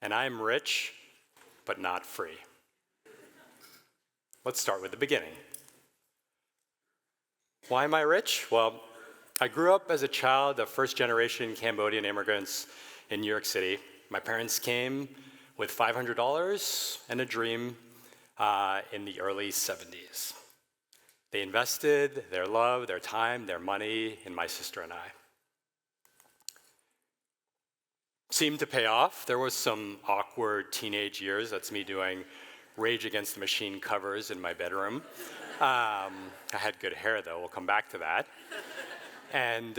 and I'm rich, but not free. Let's start with the beginning. Why am I rich? Well, I grew up as a child of first-generation Cambodian immigrants in New York City. My parents came with $500 and a dream in the early 70s. They invested their love, their time, their money in my sister and I. Seemed to pay off. There was some awkward teenage years. That's me doing Rage Against the Machine covers in my bedroom. I had good hair, though. We'll come back to that. And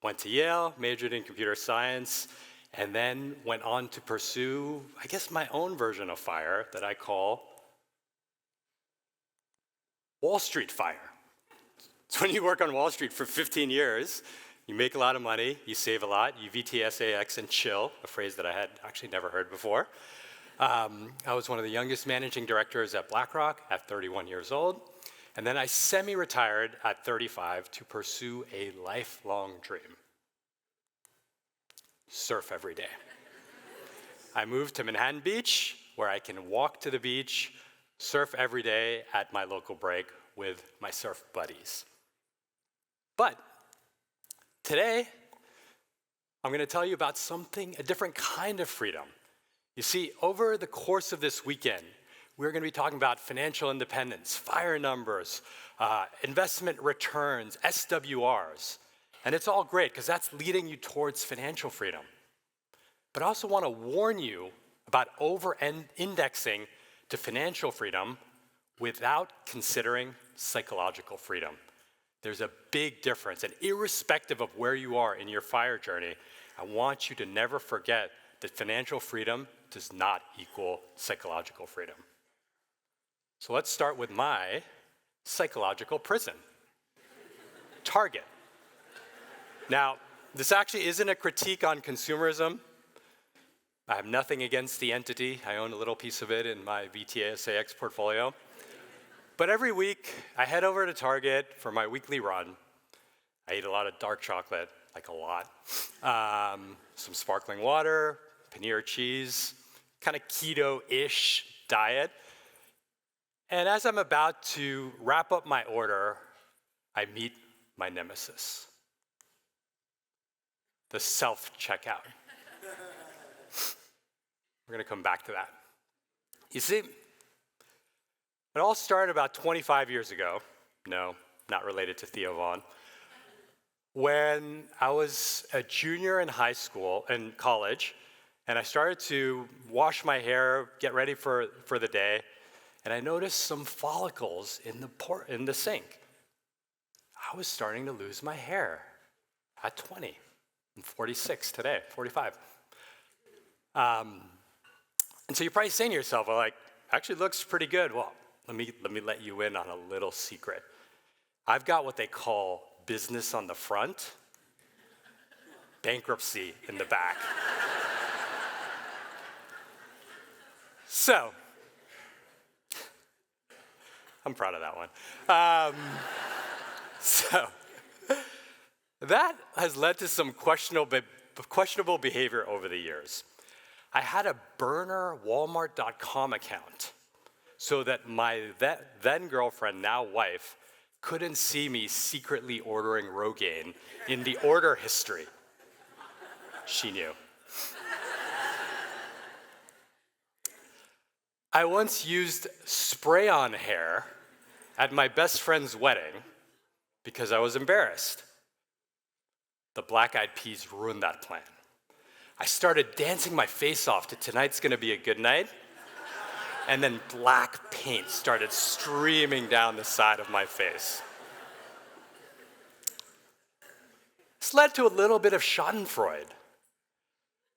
went to Yale, majored in computer science, and then went on to pursue, I guess, my own version of FIRE that I call Wall Street FIRE. It's when you work on Wall Street for 15 years, you make a lot of money, you save a lot, you VTSAX and chill, a phrase that I had actually never heard before. I was one of the youngest managing directors at BlackRock at 31 years old. And then I semi-retired at 35 to pursue a lifelong dream. Surf every day. I moved to Manhattan Beach, where I can walk to the beach, surf every day at my local break with my surf buddies. But today, I'm going to tell you about a different kind of freedom. You see, over the course of this weekend, we're going to be talking about financial independence, FIRE numbers, investment returns, SWRs. And it's all great because that's leading you towards financial freedom. But I also want to warn you about over-indexing to financial freedom without considering psychological freedom. There's a big difference, and irrespective of where you are in your FIRE journey, I want you to never forget that financial freedom does not equal psychological freedom. So let's start with my psychological prison, Target. Now, this actually isn't a critique on consumerism. I have nothing against the entity. I own a little piece of it in my VTSAX portfolio. But every week, I head over to Target for my weekly run. I eat a lot of dark chocolate, like a lot. Some sparkling water, paneer cheese, kind of keto-ish diet. And as I'm about to wrap up my order, I meet my nemesis, the self-checkout. We're going to come back to that. You see, it all started about 25 years ago. No, not related to Theo Vaughn. When I was a junior in high school and college, and I started to wash my hair, get ready for the day, and I noticed some follicles in the sink. I was starting to lose my hair at 20. I'm 46 today, 45. And so you're probably saying to yourself, well, actually looks pretty good. Well, let me let you in on a little secret. I've got what they call business on the front, bankruptcy in the back. So, I'm proud of that one. So, that has led to some questionable behavior over the years. I had a burner Walmart.com account so that my then girlfriend, now wife, couldn't see me secretly ordering Rogaine in the order history. She knew. I once used spray-on hair at my best friend's wedding because I was embarrassed. The Black Eyed Peas ruined that plan. I started dancing my face off to Tonight's Gonna Be a Good Night, and then black paint started streaming down the side of my face. This led to a little bit of schadenfreude.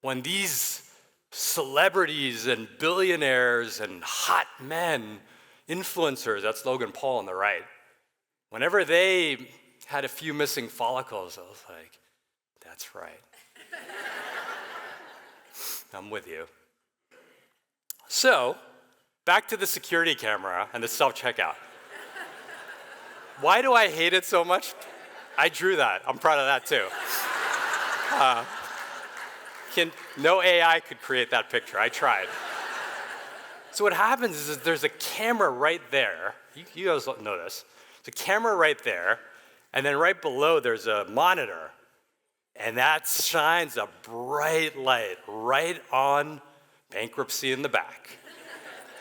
When these celebrities and billionaires and hot men, influencers, that's Logan Paul on the right, whenever they had a few missing follicles, I was like, that's right. I'm with you. So, back to the security camera and the self-checkout. Why do I hate it so much? I drew that. I'm proud of that too. No AI could create that picture. I tried. So what happens is there's a camera right there. You guys notice. There's a camera right there, and then right below there's a monitor. And that shines a bright light right on bankruptcy in the back.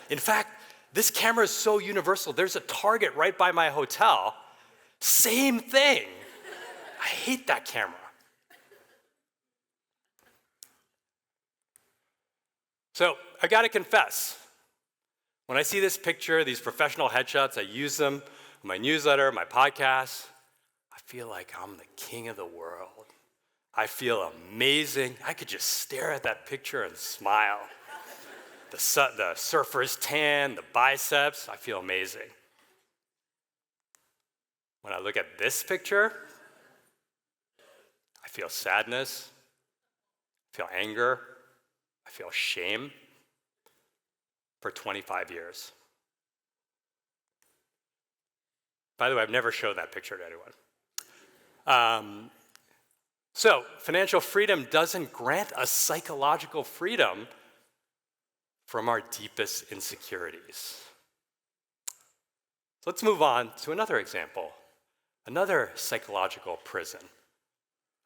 In fact, this camera is so universal. There's a Target right by my hotel. Same thing. I hate that camera. So I gotta confess, when I see this picture, these professional headshots, I use them in my newsletter, my podcast, I feel like I'm the king of the world. I feel amazing. I could just stare at that picture and smile. The surfer's tan, the biceps, I feel amazing. When I look at this picture, I feel sadness, I feel anger, I feel shame for 25 years. By the way, I've never showed that picture to anyone. So financial freedom doesn't grant us psychological freedom from our deepest insecurities. So let's move on to another example, another psychological prison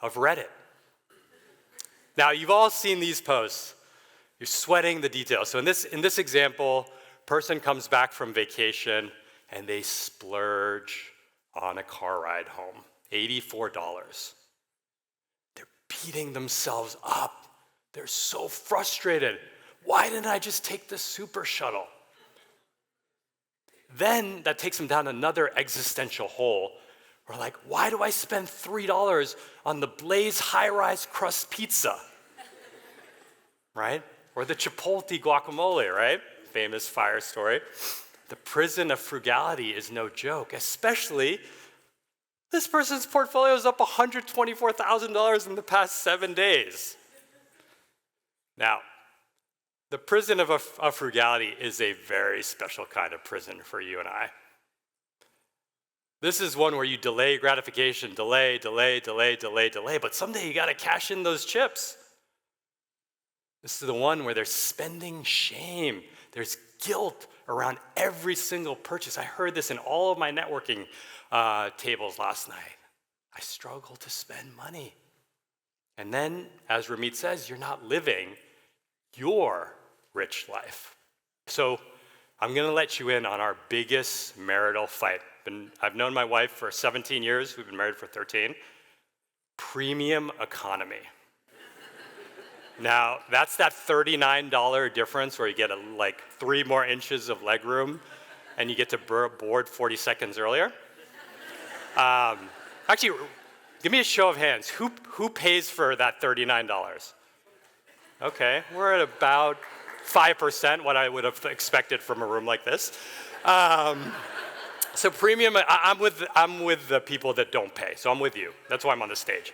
of Reddit. Now, you've all seen these posts. You're sweating the details. So in this example, person comes back from vacation and they splurge on a car ride home, $84. They're beating themselves up. They're so frustrated. Why didn't I just take the super shuttle? Then that takes them down another existential hole. We're like, why do I spend $3 on the Blaze high-rise crust pizza? Right? Or the Chipotle guacamole, right? Famous fire story. The prison of frugality is no joke, especially this person's portfolio is up $124,000 in the past 7 days. Now, the prison of frugality is a very special kind of prison for you and I. This is one where you delay gratification, delay, but someday you gotta cash in those chips. This is the one where there's spending shame, there's guilt around every single purchase. I heard this in all of my networking tables last night. I struggle to spend money. And then, as Ramit says, you're not living your rich life. So I'm gonna let you in on our biggest marital fight. I've known my wife for 17 years, we've been married for 13. Premium economy. Now, that's that $39 difference where you get like 3 more inches of legroom and you get to board 40 seconds earlier. Actually, give me a show of hands. Who pays for that $39? Okay, we're at about 5%, what I would have expected from a room like this. So premium, I'm with the people that don't pay, so I'm with you. That's why I'm on the stage.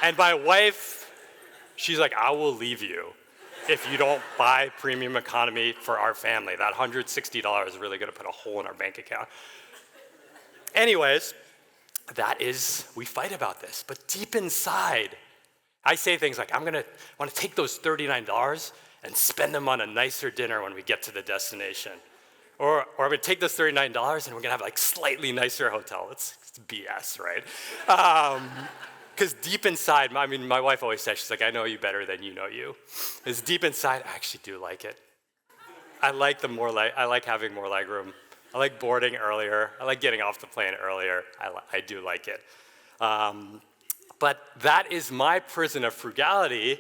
And my wife, she's like, I will leave you if you don't buy premium economy for our family. That $160 is really gonna put a hole in our bank account. Anyways, we fight about this, but deep inside, I say things like, I want to take those $39 and spend them on a nicer dinner when we get to the destination. Or I'm gonna take this $39 and we're gonna have like slightly nicer hotel. It's BS, right? Because deep inside, my wife always says, she's like, I know you better than you know you. Because deep inside, I actually do like it. I like having more legroom. I like boarding earlier. I like getting off the plane earlier. I do like it. But that is my prison of frugality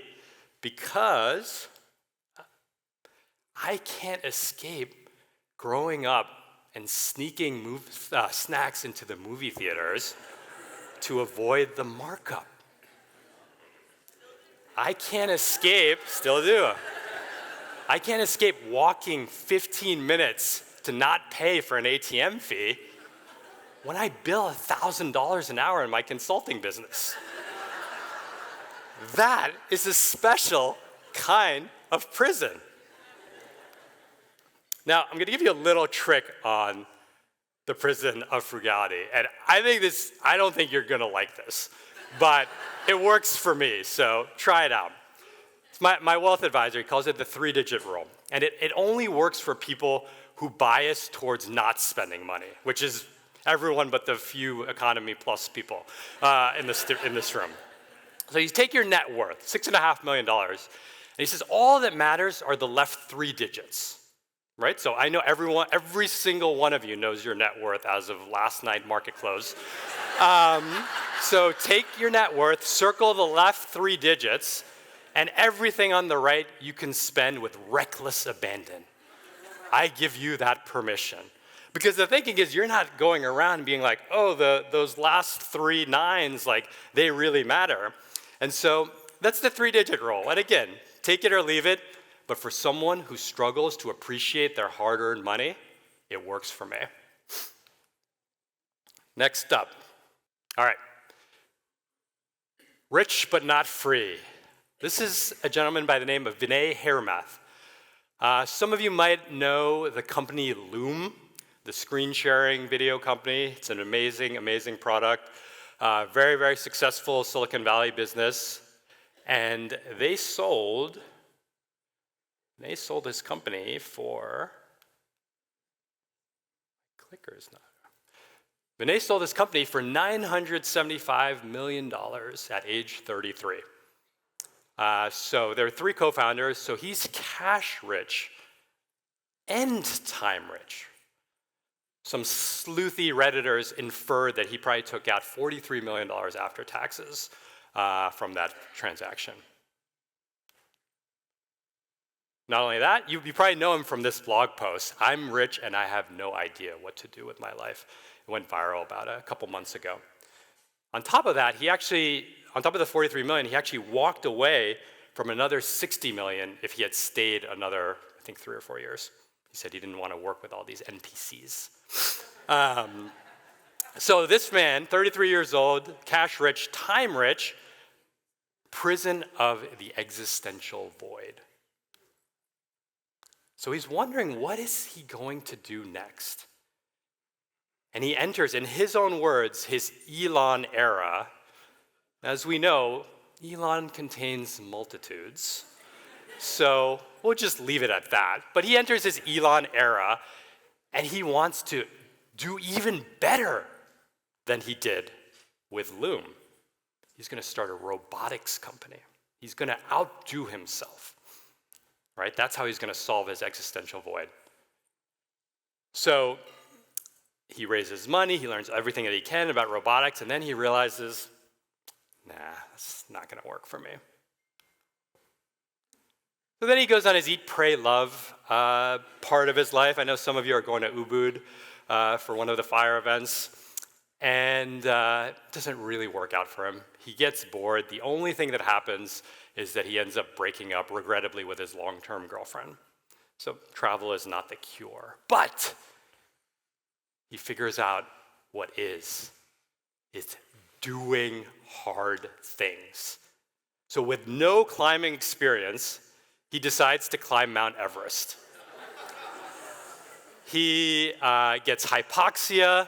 because I can't escape growing up and sneaking snacks into the movie theaters to avoid the markup. I can't escape, still do. I can't escape walking 15 minutes to not pay for an ATM fee when I bill $1,000 an hour in my consulting business. That is a special kind of prison. Now, I'm gonna give you a little trick on the prison of frugality. And I don't think you're gonna like this. but it works for me, so try it out. It's my wealth advisor, he calls it the 3-digit rule. And it only works for people who bias towards not spending money, which is everyone but the few economy plus people in this room. So you take your net worth, $6.5 million, and he says all that matters are the left 3 digits, right? So I know every single one of you knows your net worth as of last night market close. So take your net worth, circle the left 3 digits, and everything on the right you can spend with reckless abandon. I give you that permission. Because the thinking is you're not going around being like, oh, those last 3 nines, like, they really matter. And so that's the 3-digit rule. And again, take it or leave it, but for someone who struggles to appreciate their hard-earned money, it works for me. Next up. All right. Rich but not free. This is a gentleman by the name of Vinay Hiremath. Some of you might know the company Loom, the screen sharing video company. It's an amazing, amazing product. Very, very successful Silicon Valley business. And they sold this company for, clicker's not. Vinay sold this company for $975 million at age 33. So there are 3 co-founders, so he's cash rich and time rich. Some sleuthy Redditors inferred that he probably took out $43 million after taxes from that transaction. Not only that, you probably know him from this blog post. I'm rich and I have no idea what to do with my life. It went viral about a couple months ago. On top of that, on top of the $43 million, he actually walked away from another $60 million if he had stayed another, I think, 3 or 4 years. He said he didn't want to work with all these NPCs. So this man, 33 years old, cash rich, time rich, prison of the existential void. So he's wondering, what is he going to do next? And he enters, in his own words, his Elon era. As we know, Elon contains multitudes. So we'll just leave it at that. But he enters his Elon era, and he wants to do even better than he did with Loom. He's going to start a robotics company. He's going to outdo himself. Right? That's how he's going to solve his existential void. So he raises money, he learns everything that he can about robotics, and then he realizes, nah, that's not going to work for me. So then he goes on his eat, pray, love part of his life. I know some of you are going to Ubud for one of the fire events, and it doesn't really work out for him. He gets bored. The only thing that happens is that he ends up breaking up, regrettably, with his long-term girlfriend. So travel is not the cure. But he figures out what is. It's doing hard things. So with no climbing experience, he decides to climb Mount Everest. He gets hypoxia,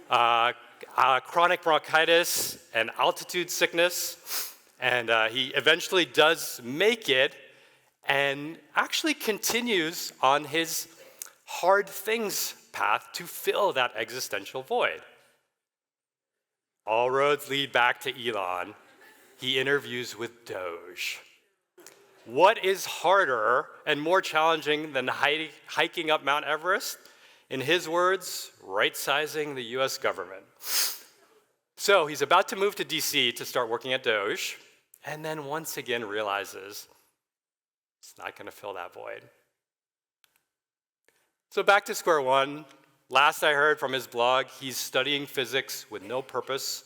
chronic bronchitis, and altitude sickness. And he eventually does make it and actually continues on his hard things path to fill that existential void. All roads lead back to Elon. He interviews with Doge. What is harder and more challenging than hiking up Mount Everest? In his words, right-sizing the US government. So he's about to move to DC to start working at Doge, and then once again realizes it's not going to fill that void. So back to square one. Last I heard from his blog, he's studying physics with no purpose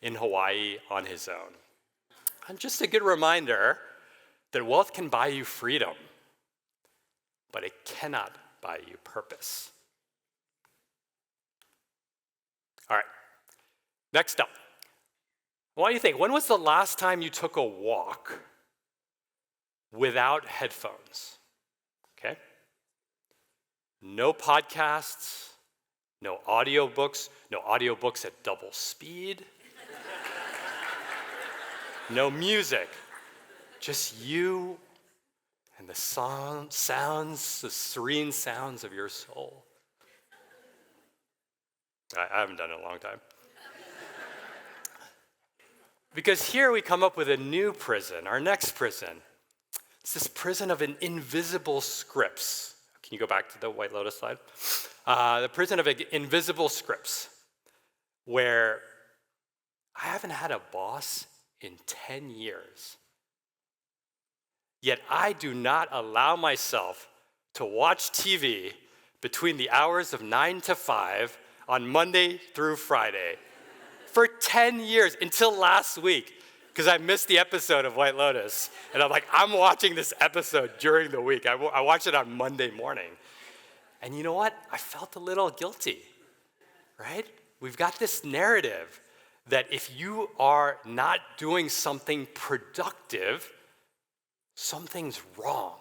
in Hawaii on his own. And just a good reminder that wealth can buy you freedom, but it cannot buy you purpose. All right, next up. What do you think? When was the last time you took a walk without headphones? Okay? No podcasts, no audiobooks at double speed. no music, just you and the sounds, the serene sounds of your soul. I haven't done it in a long time. Because here we come up with a new prison, our next prison. It's this prison of an invisible scripts. Can you go back to the White Lotus slide? The prison of invisible scripts, where I haven't had a boss in 10 years. Yet I do not allow myself to watch TV between the hours of 9 to 5 on Monday through Friday for 10 years until last week, because I missed the episode of White Lotus. And I'm like, I'm watching this episode during the week. I watched it on Monday morning. And you know what? I felt a little guilty, right? We've got this narrative that if you are not doing something productive, something's wrong.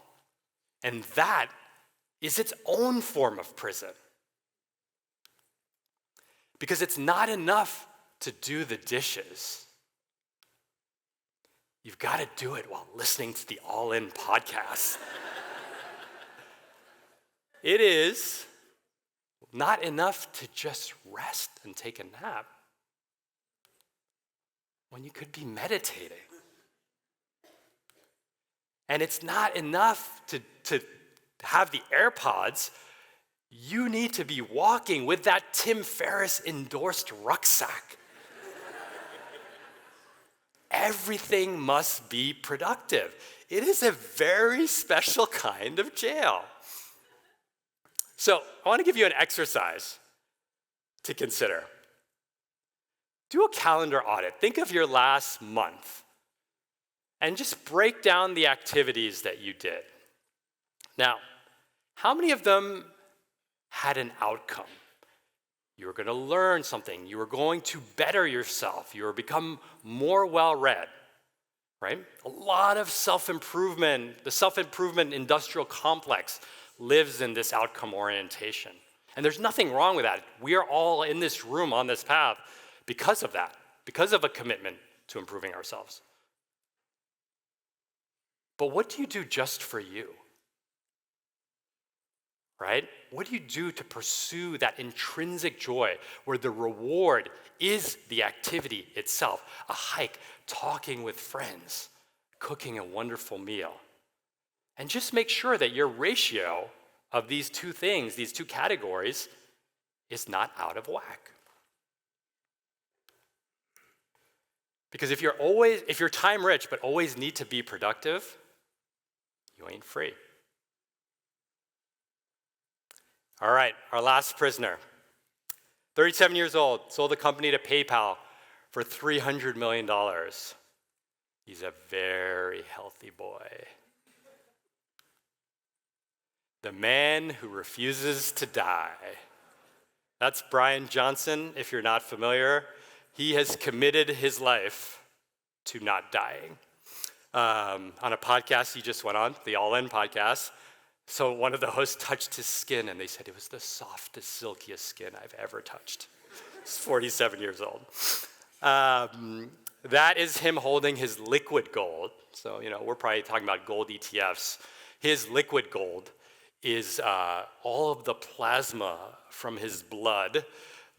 And that is its own form of prison. Because it's not enough to do the dishes. You've got to do it while listening to the All In podcast. It is not enough to just rest and take a nap when you could be meditating. And it's not enough to have the AirPods. You need to be walking with that Tim Ferriss endorsed rucksack. Everything must be productive. It is a very special kind of jail. So I want to give you an exercise to consider. Do a calendar audit. Think of your last month and just break down the activities that you did. Now, how many of them had an outcome? You were going to learn something. You were going to better yourself. You were become more well-read, right? A lot of self-improvement, the self-improvement industrial complex lives in this outcome orientation. And there's nothing wrong with that. We are all in this room on this path because of that, because of a commitment to improving ourselves. But what do you do just for you? Right? What do you do to pursue that intrinsic joy where the reward is the activity itself? A hike, talking with friends, cooking a wonderful meal. And just make sure that your ratio of these two things, these two categories, is not out of whack. Because if you're time rich but always need to be productive, you ain't free. All right, our last prisoner, 37 years old, sold the company to PayPal for $300 million. He's a very healthy boy. The man who refuses to die. That's Brian Johnson, if you're not familiar. He has committed his life to not dying. On a podcast he just went on, the All In podcast, so one of the hosts touched his skin, and they said it was the softest, silkiest skin I've ever touched. He's 47 years old. That is him holding his liquid gold. So, we're probably talking about gold ETFs. His liquid gold is all of the plasma from his blood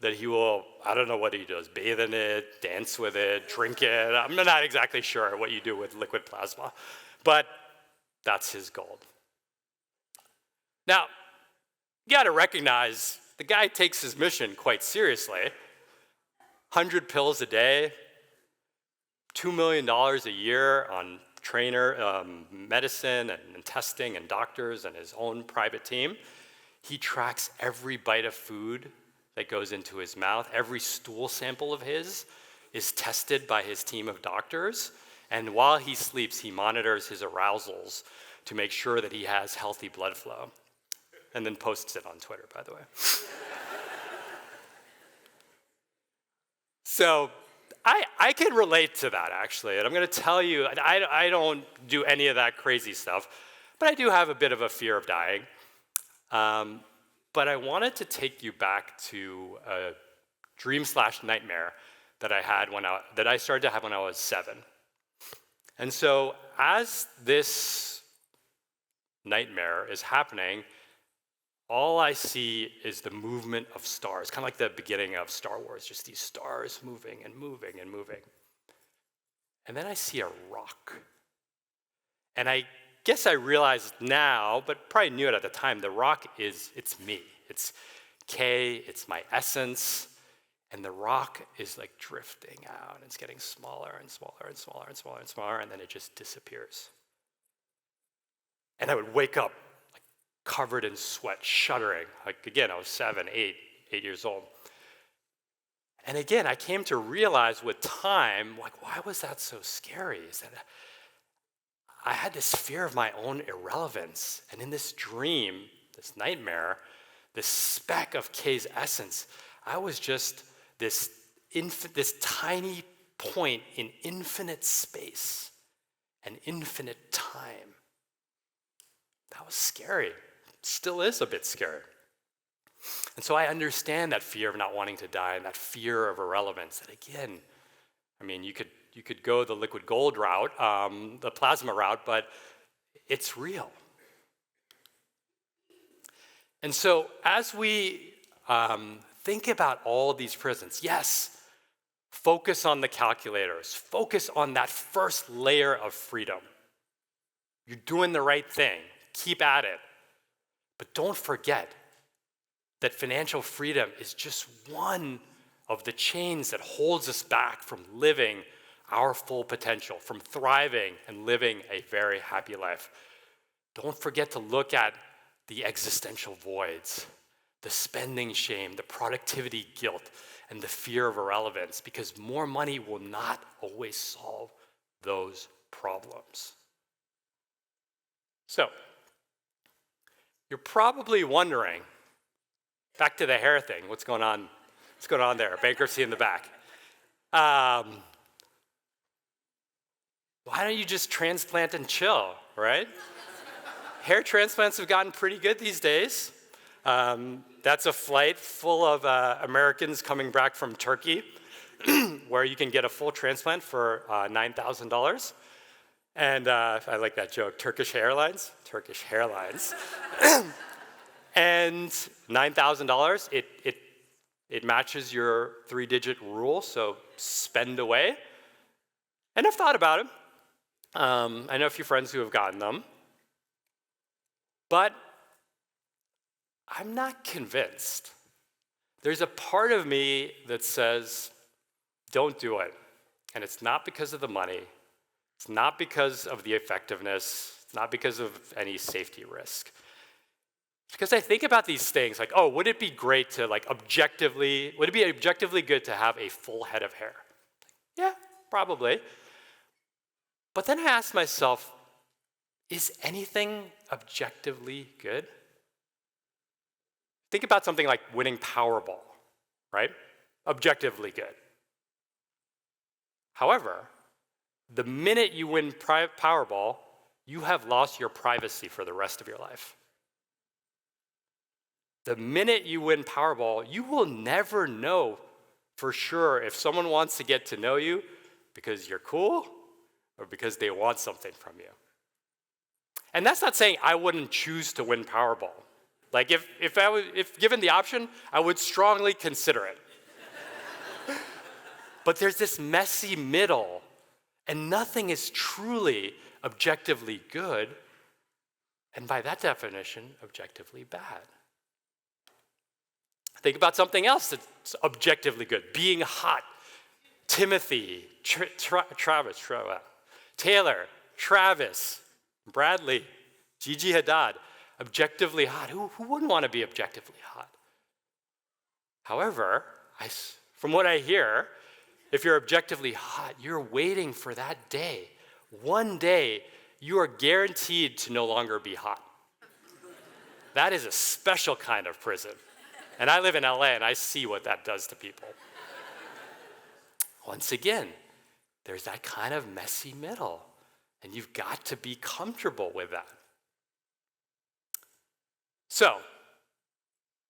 that he will, I don't know what he does, bathe in it, dance with it, drink it. I'm not exactly sure what you do with liquid plasma, but that's his gold. Now, you got to recognize the guy takes his mission quite seriously. 100 pills a day, $2 million a year on medicine and testing and doctors and his own private team. He tracks every bite of food that goes into his mouth. Every stool sample of his is tested by his team of doctors. And while he sleeps, he monitors his arousals to make sure that he has healthy blood flow. And then posts it on Twitter, by the way. So I can relate to that, actually. And I'm going to tell you, I don't do any of that crazy stuff, but I do have a bit of a fear of dying. But I wanted to take you back to a dream/nightmare that I started to have when I was 7. And so as this nightmare is happening, all I see is the movement of stars, kind of like the beginning of Star Wars, just these stars moving and moving and moving. And then I see a rock. And I guess I realize now, but probably knew it at the time, the rock it's me. It's Khe, it's my essence. And the rock is like drifting out. It's getting smaller and smaller and smaller and smaller and smaller, and then it just disappears. And I would wake up like covered in sweat, shuddering. Like again, I was 7, 8 years old. And again, I came to realize with time, like, why was that so scary? Is that I had this fear of my own irrelevance. And in this dream, this nightmare, this speck of Khe's essence, I was just this tiny point in infinite space and infinite time. That was scary. Still is a bit scary. And so I understand that fear of not wanting to die and that fear of irrelevance. And again, I mean, you could go the liquid gold route, the plasma route, but it's real. And so as we think about all these prisons, yes, focus on the calculators. Focus on that first layer of freedom. You're doing the right thing. Keep at it. But don't forget that financial freedom is just one of the chains that holds us back from living our full potential, from thriving and living a very happy life. Don't forget to look at the existential voids, the spending shame, the productivity guilt, and the fear of irrelevance, because more money will not always solve those problems. So, you're probably wondering, back to the hair thing, what's going on? What's going on there? Bankruptcy in the back. Why don't you just transplant and chill, right? Hair transplants have gotten pretty good these days. That's a flight full of Americans coming back from Turkey, where you can get a full transplant for $9,000. And I like that joke, Turkish Airlines. And $9,000, it matches your 3-digit rule, so spend away. And I've thought about it. I know a few friends who have gotten them. But I'm not convinced. There's a part of me that says, don't do it. And it's not because of the money. It's not because of the effectiveness. It's not because of any safety risk. Because I think about these things like, oh, would it be great to would it be objectively good to have a full head of hair? Yeah, probably. But then I ask myself, is anything objectively good? Think about something like winning Powerball, right? Objectively good. However, the minute you win Powerball, you have lost your privacy for the rest of your life. The minute you win Powerball, you will never know for sure if someone wants to get to know you because you're cool or because they want something from you. And that's not saying I wouldn't choose to win Powerball. Like if given the option, I would strongly consider it. But there's this messy middle, and nothing is truly objectively good, and by that definition, objectively bad. Think about something else that's objectively good. Being hot. Timothy, Travis, Taylor, Travis, Bradley, Gigi Hadid, objectively hot. Who wouldn't want to be objectively hot? However, from what I hear, if you're objectively hot, you're waiting for that day. One day, you are guaranteed to no longer be hot. That is a special kind of prison. And I live in LA, and I see what that does to people. Once again, there's that kind of messy middle, and you've got to be comfortable with that. So,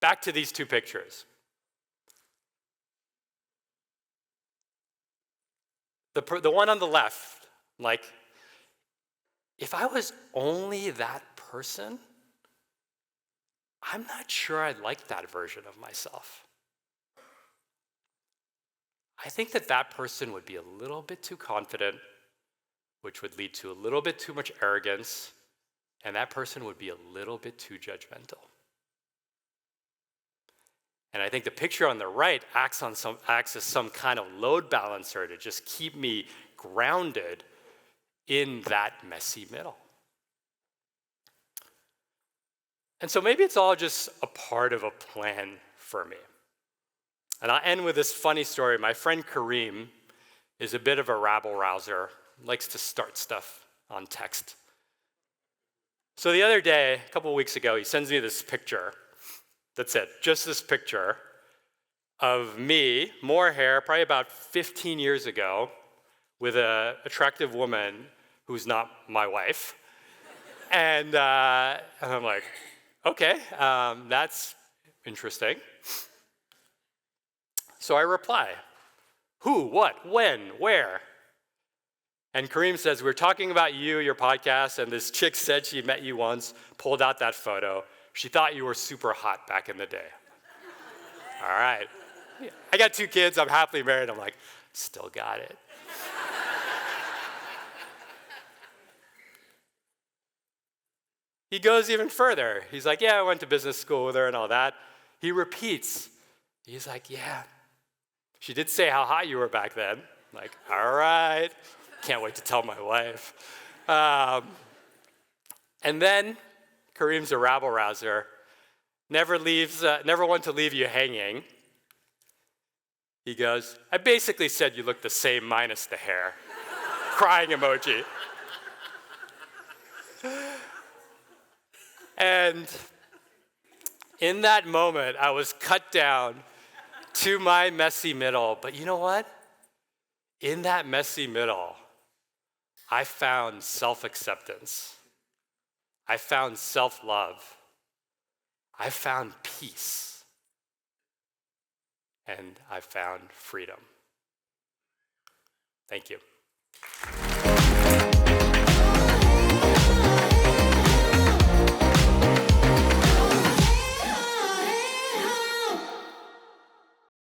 back to these two pictures. The one on the left, like, if I was only that person, I'm not sure I'd like that version of myself. I think that that person would be a little bit too confident, which would lead to a little bit too much arrogance, and that person would be a little bit too judgmental. And I think the picture on the right acts as some kind of load balancer to just keep me grounded in that messy middle. And so maybe it's all just a part of a plan for me. And I'll end with this funny story. My friend Kareem is a bit of a rabble-rouser, likes to start stuff on text. So the other day, a couple of weeks ago, he sends me this picture. That's it, just this picture of me, more hair, probably about 15 years ago, with an attractive woman who's not my wife. And I'm like, okay, that's interesting. So I reply, who, what, when, where? And Kareem says, we're talking about you, your podcast, and this chick said she met you once, pulled out that photo. She thought you were super hot back in the day. All right. I got 2 kids, I'm happily married. I'm like, still got it. He goes even further. He's like, yeah, I went to business school with her and all that. He repeats. He's like, yeah, she did say how hot you were back then. I'm like, all right. Can't wait to tell my wife. And then Kareem's a rabble-rouser, never one to leave you hanging. He goes, I basically said you look the same minus the hair. Crying emoji. And in that moment, I was cut down to my messy middle. But you know what? In that messy middle, I found self-acceptance. I found self-love. I found peace. And I found freedom. Thank you.